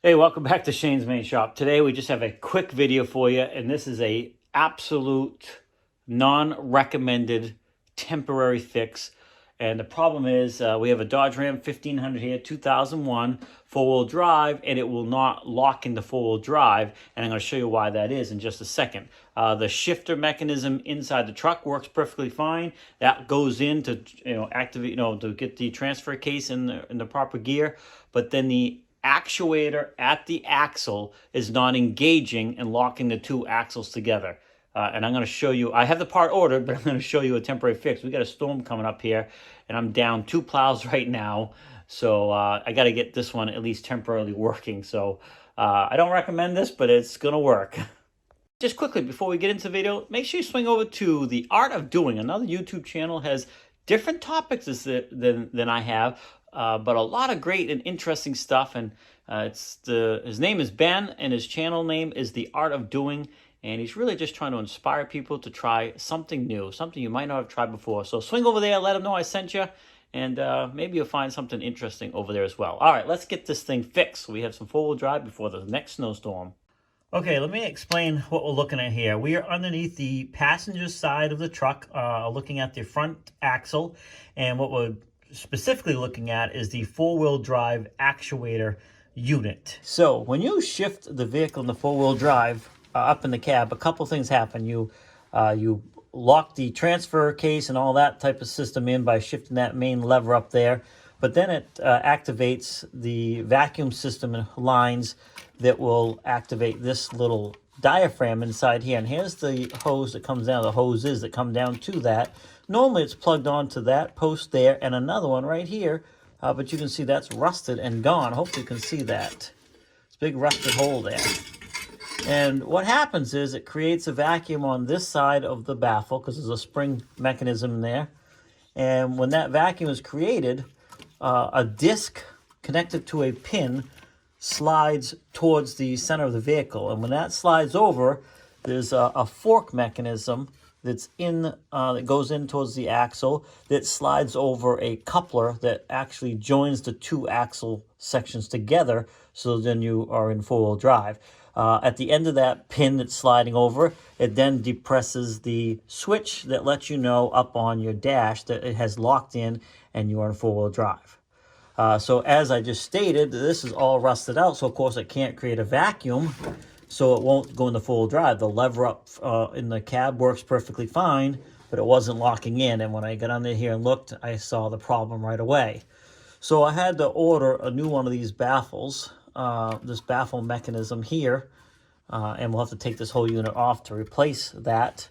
Hey, welcome back to Shane's Main Shop. Today we just have a quick video for you, and this is a absolute non-recommended temporary fix. And the problem is we have a Dodge Ram 1500 here, 2001, four-wheel drive, and it will not lock into four-wheel drive. And I'm going to show you why that is in just a second. The shifter mechanism inside the truck works perfectly fine. That goes in to activate, to get the transfer case in the proper gear. But then the actuator at the axle is not engaging and locking the two axles together. And I'm going to show you, I have the part ordered, but I'm going to show you a temporary fix. We got a storm coming up here, and I'm down 2 plows right now. So I got to get this one at least temporarily working. So I don't recommend this, but it's going to work. Just quickly, before we get into the video, make sure you swing over to The Art of Doing. Another YouTube channel has different topics than I have, but a lot of great and interesting stuff. And his name is Ben, and his channel name is The Art of Doing. And he's really just trying to inspire people to try something new, something you might not have tried before. So swing over there, let him know I sent you, and maybe you'll find something interesting over there as well. All right, let's get this thing fixed. We have some four-wheel drive before the next snowstorm. Okay, let me explain what we're looking at here. We are underneath the passenger side of the truck, looking at the front axle, and what we're specifically looking at is the four-wheel drive actuator unit. So when you shift the vehicle in the four-wheel drive up in the cab, a couple things happen. You lock the transfer case and all that type of system in by shifting that main lever up there, but then it activates the vacuum system and lines that will activate this little diaphragm inside here. And here's the hose that comes down, the hoses that come down to that. Normally it's plugged onto that post there and another one right here, but you can see that's rusted and gone. Hopefully you can see that. It's a big rusted hole there. And what happens is it creates a vacuum on this side of the baffle because there's a spring mechanism there. And when that vacuum is created, a disc connected to a pin slides towards the center of the vehicle. And when that slides over, there's a fork mechanism that's that goes in towards the axle that slides over a coupler that actually joins the two axle sections together, so then you are in four-wheel drive. At the end of that pin that's sliding over, it then depresses the switch that lets you know up on your dash that it has locked in and you are in four-wheel drive. So as I just stated, this is all rusted out, so of course it can't create a vacuum, so it won't go into full drive. The lever up in the cab works perfectly fine, but it wasn't locking in, and when I got under here and looked, I saw the problem right away. So I had to order a new one of these baffles, this baffle mechanism here, and we'll have to take this whole unit off to replace that.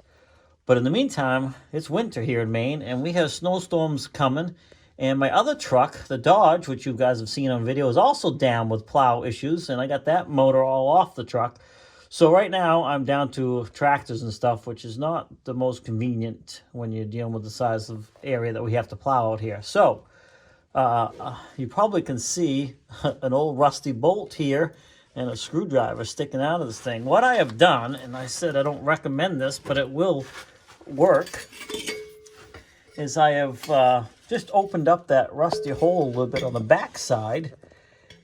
But in the meantime, it's winter here in Maine, and we have snowstorms coming. And my other truck, the Dodge, which you guys have seen on video, is also down with plow issues, and I got that motor all off the truck. So right now, I'm down to tractors and stuff, which is not the most convenient when you're dealing with the size of area that we have to plow out here. So you probably can see an old rusty bolt here and a screwdriver sticking out of this thing. What I have done, and I said I don't recommend this, but it will work, is I have just opened up that rusty hole a little bit on the back side,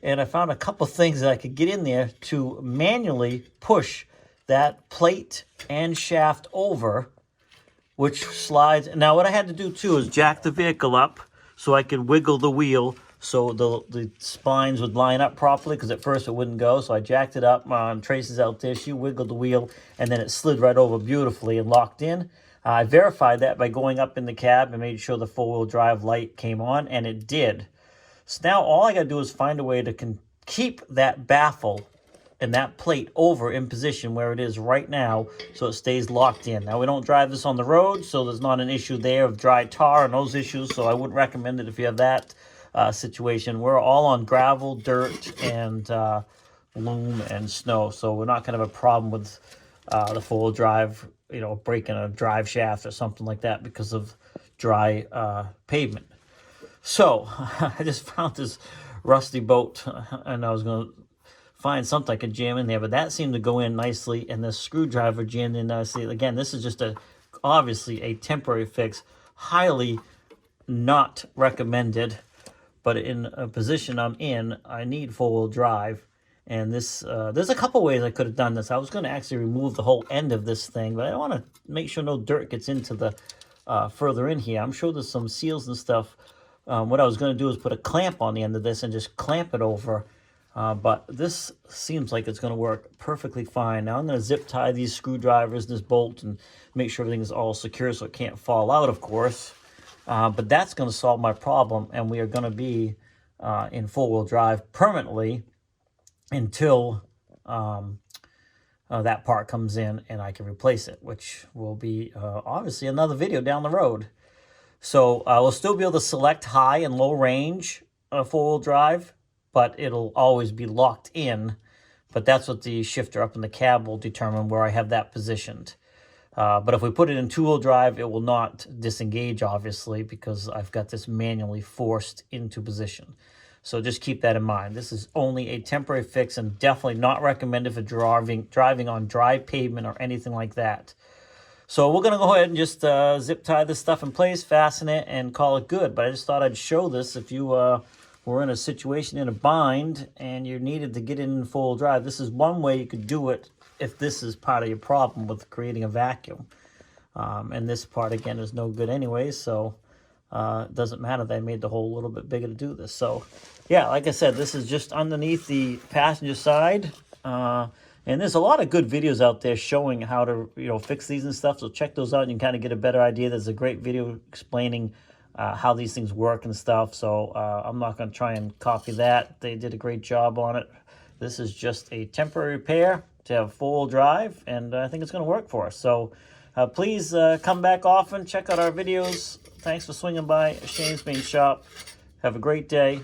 and I found a couple things that I could get in there to manually push that plate and shaft over, which slides. Now what I had to do too is jack the vehicle up so I could wiggle the wheel so the spines would line up properly, because at first it wouldn't go. So I jacked it up on traces out tissue, wiggled the wheel, and then it slid right over beautifully and locked in. I verified that by going up in the cab and made sure the four-wheel drive light came on, and it did. So now all I got to do is find a way to keep that baffle and that plate over in position where it is right now so it stays locked in. Now, we don't drive this on the road, so there's not an issue there of dry tar and those issues, so I wouldn't recommend it if you have that situation. We're all on gravel, dirt, and loam and snow, so we're not going to have a problem with the four-wheel drive, breaking a drive shaft or something like that because of dry pavement. So I just found this rusty bolt, and I was going to find something I could jam in there, but that seemed to go in nicely, and this screwdriver jammed in nicely. Again, this is just obviously a temporary fix, highly not recommended, but in a position I'm in, I need four-wheel drive, And this, there's a couple ways I could have done this. I was going to actually remove the whole end of this thing, but I want to make sure no dirt gets into the further in here. I'm sure there's some seals and stuff. What I was going to do is put a clamp on the end of this and just clamp it over. But this seems like it's going to work perfectly fine. Now I'm going to zip tie these screwdrivers, this bolt, and make sure everything is all secure so it can't fall out, of course. But that's going to solve my problem, and we are going to be in four-wheel drive permanently until that part comes in and I can replace it, which will be obviously another video down the road. So we'll still be able to select high and low range four-wheel drive, but it'll always be locked in. But that's what the shifter up in the cab will determine where I have that positioned. But if we put it in two-wheel drive, it will not disengage, obviously, because I've got this manually forced into position. So just keep that in mind. This is only a temporary fix and definitely not recommended for driving on dry pavement or anything like that. So we're going to go ahead and just zip tie this stuff in place, fasten it, and call it good. But I just thought I'd show this if you were in a situation in a bind and you needed to get in full drive. This is one way you could do it if this is part of your problem with creating a vacuum. And this part, again, is no good anyway, so it doesn't matter that I made the hole a little bit bigger to do this. So, yeah, like I said, this is just underneath the passenger side. And there's a lot of good videos out there showing how to, fix these and stuff. So check those out and you can kind of get a better idea. There's a great video explaining how these things work and stuff. So I'm not going to try and copy that. They did a great job on it. This is just a temporary repair to have four-wheel drive, and I think it's going to work for us. So please come back often. Check out our videos. Thanks for swinging by Shane's Main Shop. Have a great day,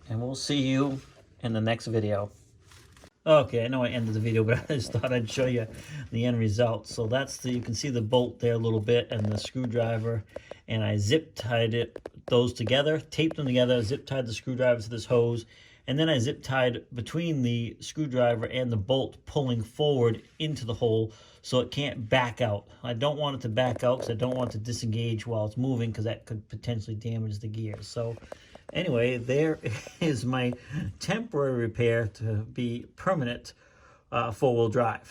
and we'll see you in the next video. Okay, I know I ended the video, but I just thought I'd show you the end result. So that's you can see the bolt there a little bit and the screwdriver, and I zip tied those together, taped them together, zip tied the screwdriver to this hose, and then I zip tied between the screwdriver and the bolt pulling forward into the hole so it can't back out. I don't want it to back out because I don't want it to disengage while it's moving because that could potentially damage the gears. So anyway, there is my temporary repair to be permanent four-wheel drive.